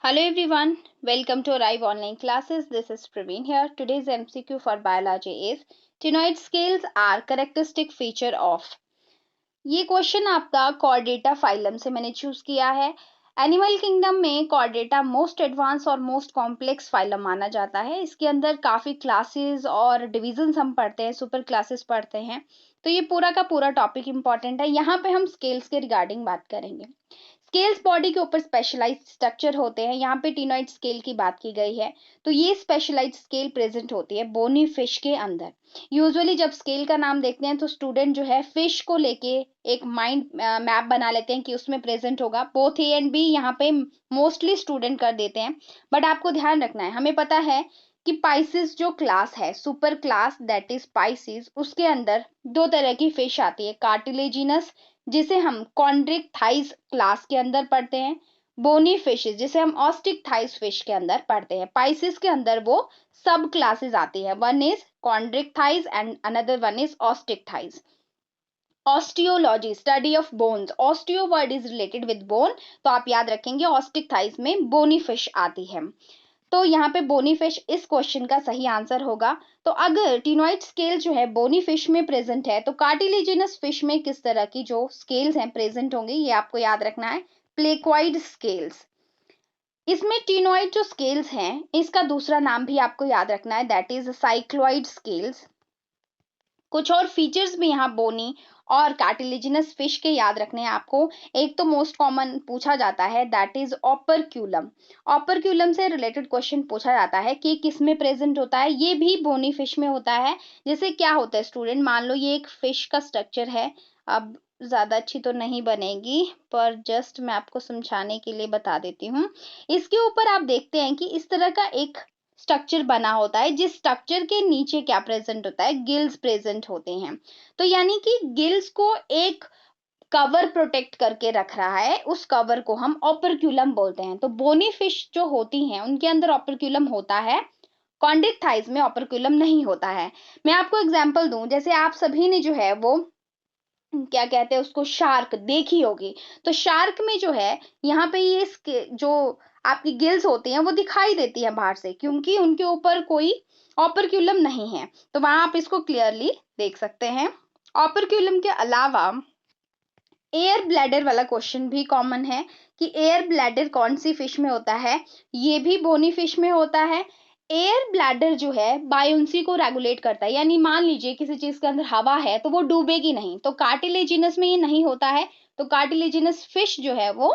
Hello everyone, welcome to Arrive Online Classes. This is Praveen here. Today's MCQ for biology is Tenoid scales are characteristic feature of. ये question आपका Chordata phylum से मैंने choose किया है। Animal kingdom में Chordata most advance और most complex phylum माना जाता है। इसके अंदर काफी क्लासेस और डिविजन्स हम पढ़ते हैं, सुपर क्लासेस पढ़ते हैं। तो ये पूरा का पूरा टॉपिक इंपॉर्टेंट है। यहाँ पे हम स्केल्स के रिगार्डिंग बात करेंगे। स्केल्स बॉडी के ऊपर स्पेशलाइज्ड स्ट्रक्चर होते हैं। यहाँ पे टिनॉइड स्केल की बात की गई है। तो ये स्पेशलाइज्ड स्केल प्रेजेंट होती है बोनी फिश के अंदर। यूजुअली जब स्केल का नाम देखते हैं तो स्टूडेंट जो है फिश को लेके एक माइंड मैप बना लेते हैं कि उसमें प्रेजेंट होगा। बोथ ए एंड बी यहाँ पे मोस्टली स्टूडेंट कर देते हैं, बट आपको ध्यान रखना है, हमें पता है कि पाइसिस जो क्लास है, super class that is Pisces, उसके अंदर दो तरह की फिश आती है। कार्टिलेजिनस जिसे हम कॉन्ड्रिक थाइस क्लास के अंदर पढ़ते हैं, बोनी फिशेस जिसे हम ऑस्टिक थाइस फिश के अंदर पढ़ते हैं। पाइसिस के अंदर वो सब क्लासेस आती है। One is chondrichthyes and another one is osteichthyes. Osteology study of bones, osteo word is related with bone, तो आप याद रखेंगे ऑस्टिक थाइस में बोनी फिश आती है। तो यहाँ पे बोनी फिश इस क्वेश्चन का सही आंसर होगा। तो अगर टिनॉइड स्केल जो है बोनी फिश में प्रेजेंट है तो कार्टिलेजिनस फिश में किस तरह की जो स्केल्स हैं प्रेजेंट होंगे, ये आपको याद रखना है, प्लेक्वाइड स्केल्स। इसमें टिनॉइड जो स्केल्स हैं इसका दूसरा नाम भी आपको याद रखना है, दैट इज साइक्लॉइड स्केल्स। कुछ और फीचर्स भी यहाँ बोनी और कार्टिलेजिनस फिश के याद रखने हैं आपको। एक तो मोस्ट कॉमन पूछा जाता है, दैट इज ऑपरक्यूलम। ऑपरक्यूलम से रिलेटेड क्वेश्चन पूछा जाता है कि किस में प्रेजेंट होता है। ये भी बोनी फिश में होता है। जैसे क्या होता है स्टूडेंट, मान लो ये एक फिश का स्ट्रक्चर है। अब ज्यादा अच्छी तो नहीं बनेगी, पर जस्ट मैं आपको समझाने के लिए बता देती हूँ। इसके ऊपर आप देखते हैं कि इस तरह का एक स्ट्रक्चर बना होता है, जिस स्ट्रक्चर के नीचे क्या प्रेजेंट होता है, गिल्स प्रेजेंट होते हैं। तो यानी कि गिल्स को एक कवर प्रोटेक्ट करके रख रहा है, उस कवर को हम ऑपरक्यूलम बोलते हैं। तो बोनी फिश जो होती हैं उनके अंदर ऑपरक्यूलम होता है, कॉन्ड्रिक थाइस में ऑपरक्यूलम नहीं होता है। मैं आपको एग्जांपल दूं, जैसे आप सभी ने जो है वो क्या कहते हैं उसको, शार्क देखी होगी। तो शार्क में जो है यहाँ पे ये जो आपकी गिल्स होती हैं वो दिखाई देती है बाहर से, क्योंकि उनके ऊपर कोई ऑपरक्यूलम नहीं है। तो वहां आप इसको क्लियरली देख सकते हैं। ऑपरक्यूलम के अलावा एयर ब्लैडर वाला क्वेश्चन भी कॉमन है कि एयर ब्लैडर कौन सी फिश में होता है, ये भी बोनी फिश में होता है। एयर ब्लैडर जो है बायोन्सी को रेगुलेट करता है, यानी मान लीजिए किसी चीज के अंदर हवा है तो वो डूबेगी नहीं। तो कार्टिलेजिनस में ये नहीं होता है। तो कार्टिलेजिनस फिश जो है वो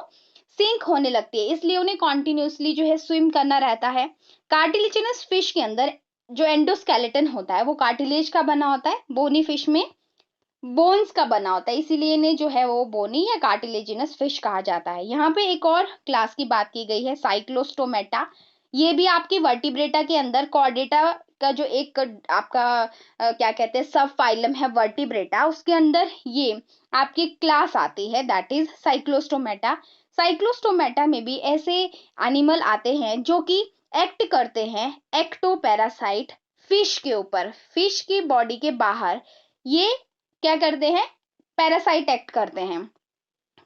सिंक होने लगती है, इसलिए उन्हें कॉन्टिन्यूसली जो है स्विम करना रहता है। कार्टिलेजिनस फिश के अंदर जो एंडोस्केलेटन होता है वो कार्टिलेज का बना होता है, बोनी फिश में बोन्स का बना होता है, इसीलिए इन्हें जो है वो बोनी या कार्टिलेजिनस फिश कहा जाता है। यहाँ पे एक और क्लास की बात की गई है, साइक्लोस्टोमेटा। ये भी आपकी वर्टिब्रेटा के अंदर, कॉर्डेटा का जो एक आपका क्या कहते हैं सब फाइलम है वर्टिब्रेटा, उसके अंदर ये आपकी क्लास आती है, दैट इज साइक्लोस्टोमेटा। साइक्लोस्टोमेटा में भी ऐसे एनिमल आते हैं जो कि एक्ट करते हैं एक्टोपैरासाइट फिश के ऊपर, फिश की बॉडी के बाहर ये क्या करते हैं, पैरासाइट एक्ट करते हैं।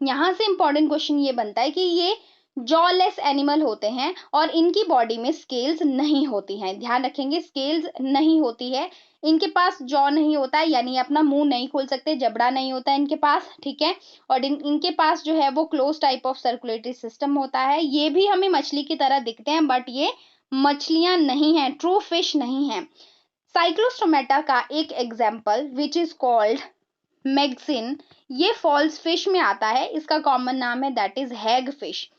यहां से इंपॉर्टेंट क्वेश्चन ये बनता है कि ये जॉलेस एनिमल होते हैं और इनकी बॉडी में स्केल्स नहीं होती हैं। ध्यान रखेंगे, स्केल्स नहीं होती है, इनके पास जॉ नहीं होता है, यानी अपना मुंह नहीं खोल सकते, जबड़ा नहीं होता है इनके पास, ठीक है। और इनके पास जो है वो close type of circulatory system होता है। ये भी हमें मछली की तरह दिखते हैं, बट ये मछलियां नहीं है, ट्रू फिश नहीं है। साइक्लोस्टोमेटा का एक example which is called Myxine, ये फॉल्स फिश में आता है, इसका कॉमन नाम है that is hag fish.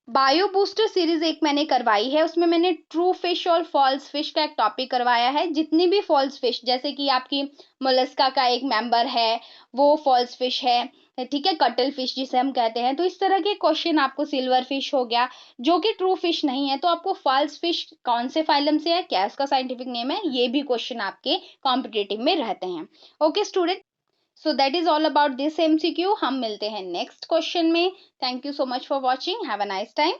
Bio booster series एक मैंने करवाई है, उसमें मैंने ट्रू फिश और फॉल्स फिश का एक टॉपिक करवाया है। जितनी भी फॉल्स फिश, जैसे कि आपकी मोलस्का का एक मेंबर है वो फॉल्स फिश है, ठीक है, कटल फिश जिसे हम कहते हैं। तो इस तरह के क्वेश्चन आपको, सिल्वर फिश हो गया जो कि ट्रू फिश नहीं है, तो आपको फॉल्स फिश कौन से फाइलम से है, क्या इसका साइंटिफिक नेम है, ये भी क्वेश्चन आपके कॉम्पिटेटिव में रहते हैं। Okay student, so that is all about this MCQ. हम मिलते हैं नेक्स्ट क्वेश्चन में। Thank you so much for watching, have a nice time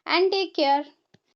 and take care.